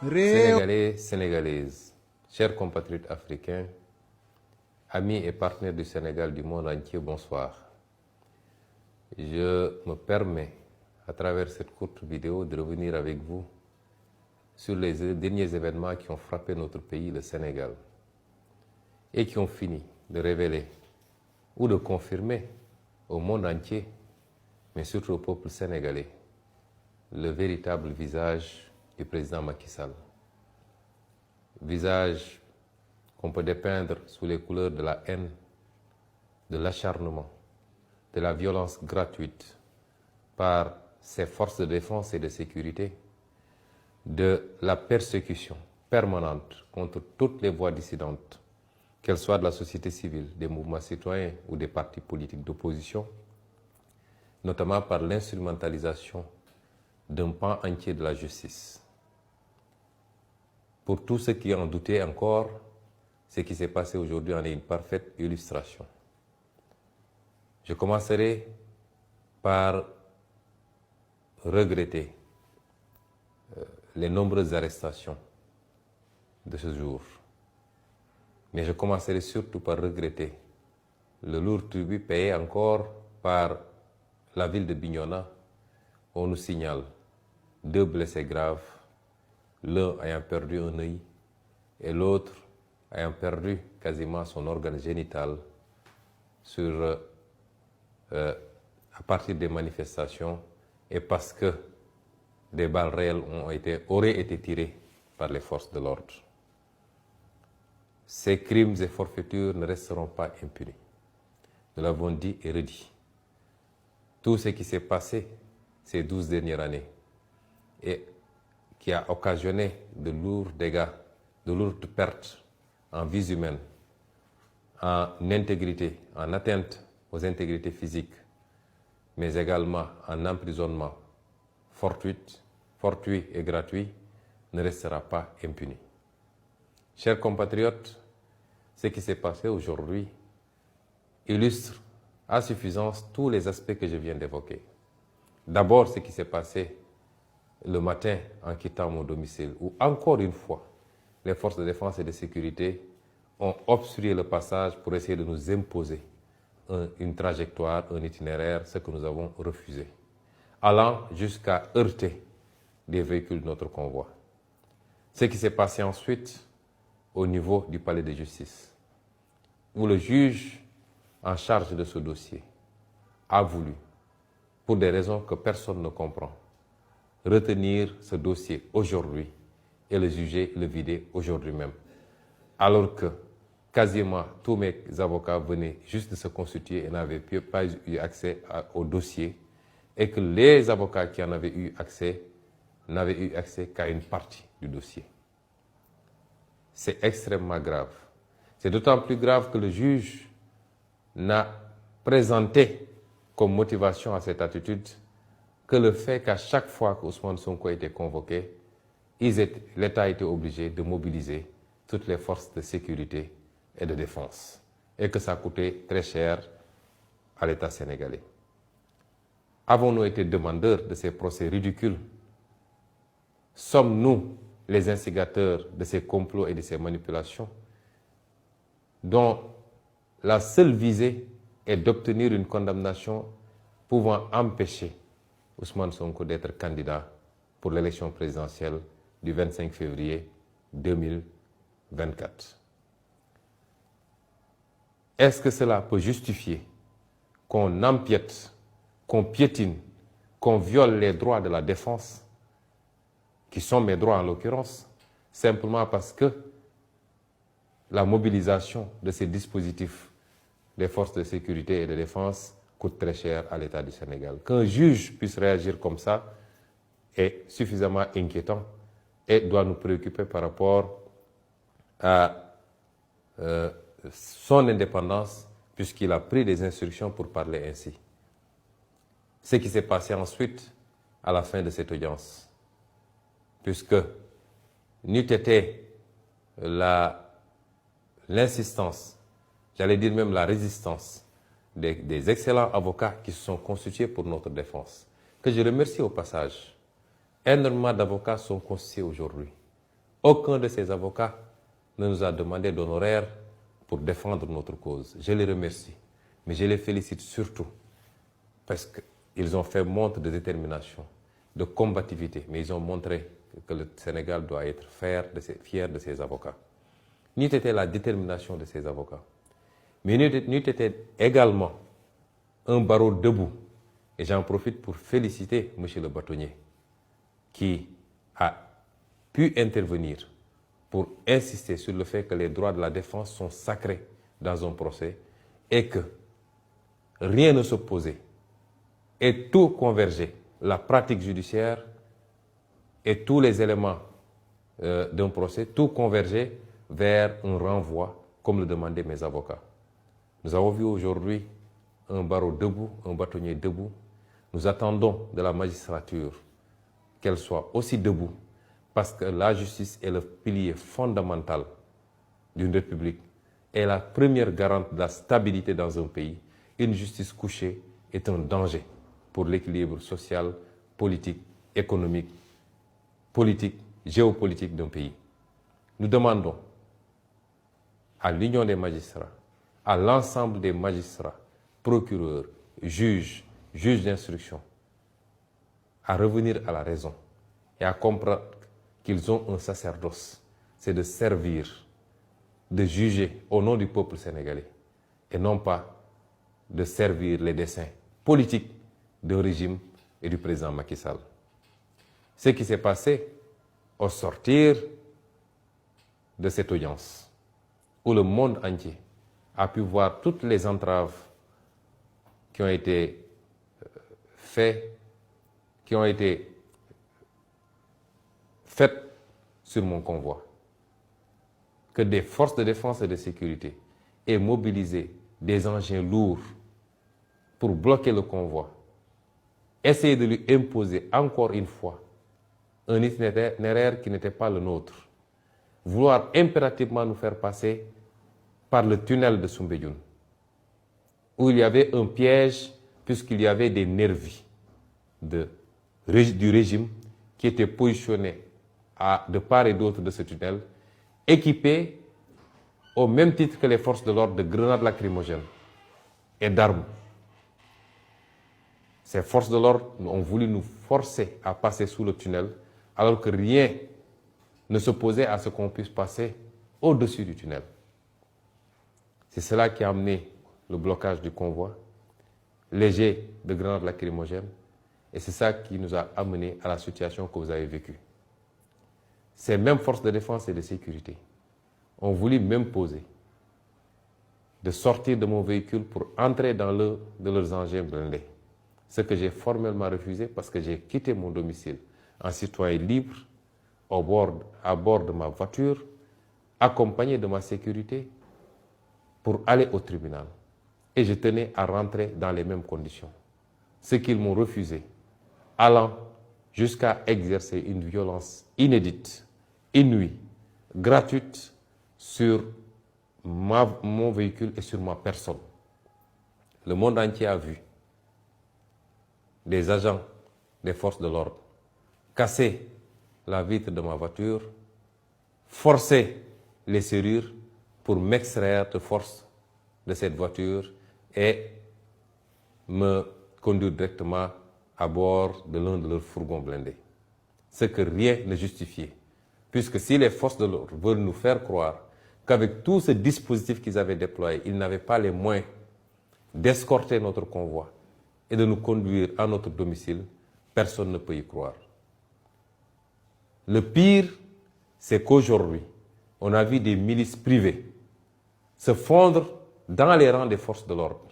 Sénégalais, Sénégalaises, chers compatriotes africains, amis et partenaires du Sénégal du monde entier, bonsoir. Je me permets, à travers cette courte vidéo, de revenir avec vous sur les derniers événements qui ont frappé notre pays, le Sénégal, et qui ont fini de révéler ou de confirmer au monde entier, mais surtout au peuple sénégalais, le véritable visage du président Macky Sall. Visage qu'on peut dépeindre sous les couleurs de la haine, de l'acharnement, de la violence gratuite par ses forces de défense et de sécurité, de la persécution permanente contre toutes les voix dissidentes, qu'elles soient de la société civile, des mouvements citoyens ou des partis politiques d'opposition, notamment par l'instrumentalisation d'un pan entier de la justice. Pour tous ceux qui en doutaient encore, ce qui s'est passé aujourd'hui en est une parfaite illustration. Je commencerai par regretter les nombreuses arrestations de ce jour. Mais je commencerai surtout par regretter le lourd tribut payé encore par la ville de Bignona. On nous signale 2 blessés graves, l'un ayant perdu un œil et l'autre ayant perdu quasiment son organe génital à partir des manifestations et parce que des balles réelles auraient été tirées par les forces de l'ordre. Ces crimes et forfaitures ne resteront pas impunis. Nous l'avons dit et redit. Tout ce qui s'est passé ces 12 dernières années et qui a occasionné de lourds dégâts, de lourdes pertes en vies humaines, en intégrité, en atteinte aux intégrités physiques, mais également en emprisonnement fortuit et gratuit, ne restera pas impuni. Chers compatriotes, ce qui s'est passé aujourd'hui illustre à suffisance tous les aspects que je viens d'évoquer. D'abord, ce qui s'est passé le matin en quittant mon domicile, où encore une fois, les forces de défense et de sécurité ont obstrué le passage pour essayer de nous imposer une trajectoire, un itinéraire, ce que nous avons refusé, allant jusqu'à heurter des véhicules de notre convoi. Ce qui s'est passé ensuite au niveau du palais de justice, où le juge en charge de ce dossier a voulu, pour des raisons que personne ne comprend, retenir ce dossier aujourd'hui et le juger, le vider aujourd'hui même. Alors que quasiment tous mes avocats venaient juste de se constituer et n'avaient pas eu accès au dossier, et que les avocats qui en avaient eu accès n'avaient eu accès qu'à une partie du dossier. C'est extrêmement grave. C'est d'autant plus grave que le juge n'a présenté comme motivation à cette attitude que le fait qu'à chaque fois qu'Ousmane Sonko a été convoqué, l'État a été obligé de mobiliser toutes les forces de sécurité et de défense, et que ça a coûté très cher à l'État sénégalais. Avons-nous été demandeurs de ces procès ridicules? Sommes-nous les instigateurs de ces complots et de ces manipulations dont la seule visée est d'obtenir une condamnation pouvant empêcher Ousmane Sonko d'être candidat pour l'élection présidentielle du 25 février 2024. Est-ce que cela peut justifier qu'on empiète, qu'on piétine, qu'on viole les droits de la défense, qui sont mes droits en l'occurrence, simplement parce que la mobilisation de ces dispositifs des forces de sécurité et de défense coûte très cher à l'État du Sénégal? Qu'un juge puisse réagir comme ça est suffisamment inquiétant et doit nous préoccuper par rapport à son indépendance, puisqu'il a pris des instructions pour parler ainsi. Ce qui s'est passé ensuite à la fin de cette audience, puisque n'eût été l'insistance, j'allais dire même la résistance des excellents avocats qui se sont constitués pour notre défense, que je remercie au passage. Énormément d'avocats sont constitués aujourd'hui. Aucun de ces avocats ne nous a demandé d'honoraires pour défendre notre cause. Je les remercie, mais je les félicite surtout parce qu'ils ont fait montre de détermination, de combativité, mais ils ont montré que le Sénégal doit être fier de ses avocats. N'eût été la détermination de ces avocats, mais n'eût été également un barreau debout. Et j'en profite pour féliciter M. le bâtonnier qui a pu intervenir pour insister sur le fait que les droits de la défense sont sacrés dans un procès et que rien ne s'opposait et tout convergeait, la pratique judiciaire et tous les éléments d'un procès, tout convergeait vers un renvoi, comme le demandaient mes avocats. Nous avons vu aujourd'hui un barreau debout, un bâtonnier debout. Nous attendons de la magistrature qu'elle soit aussi debout, parce que la justice est le pilier fondamental d'une république et la première garante de la stabilité dans un pays. Une justice couchée est un danger pour l'équilibre social, politique, économique, politique, géopolitique d'un pays. Nous demandons à l'Union des magistrats, à l'ensemble des magistrats, procureurs, juges d'instruction, à revenir à la raison et à comprendre qu'ils ont un sacerdoce, c'est de servir, de juger au nom du peuple sénégalais et non pas de servir les desseins politiques du régime et du président Macky Sall. Ce qui s'est passé au sortir de cette audience, où le monde entier a pu voir toutes les entraves qui ont été faites sur mon convoi, que des forces de défense et de sécurité aient mobilisé des engins lourds pour bloquer le convoi, essayer de lui imposer encore une fois un itinéraire qui n'était pas le nôtre, vouloir impérativement nous faire passer par le tunnel de Soumbédioune, où il y avait un piège puisqu'il y avait des nervis du régime qui étaient positionnés de part et d'autre de ce tunnel, équipés au même titre que les forces de l'ordre de grenades lacrymogènes et d'armes. Ces forces de l'ordre ont voulu nous forcer à passer sous le tunnel, alors que rien ne s'opposait à ce qu'on puisse passer au-dessus du tunnel. C'est cela qui a amené le blocage du convoi, les jets de grenades lacrymogènes, et c'est ça qui nous a amené à la situation que vous avez vécue. Ces mêmes forces de défense et de sécurité ont voulu m'imposer de sortir de mon véhicule pour entrer dans l'un de leurs engins blindés. Ce que j'ai formellement refusé parce que j'ai quitté mon domicile en citoyen libre, à bord de ma voiture, accompagné de ma sécurité, pour aller au tribunal. Et je tenais à rentrer dans les mêmes conditions. Ce qu'ils m'ont refusé, allant jusqu'à exercer une violence inédite, inouïe, gratuite sur mon véhicule et sur ma personne. Le monde entier a vu des agents des forces de l'ordre casser la vitre de ma voiture, forcer les serrures pour m'extraire de force de cette voiture et me conduire directement à bord de l'un de leurs fourgons blindés. Ce que rien ne justifiait. Puisque si les forces de l'ordre veulent nous faire croire qu'avec tout ce dispositif qu'ils avaient déployé, ils n'avaient pas les moyens d'escorter notre convoi et de nous conduire à notre domicile, personne ne peut y croire. Le pire, c'est qu'aujourd'hui, on a vu des milices privées se fondre dans les rangs des forces de l'ordre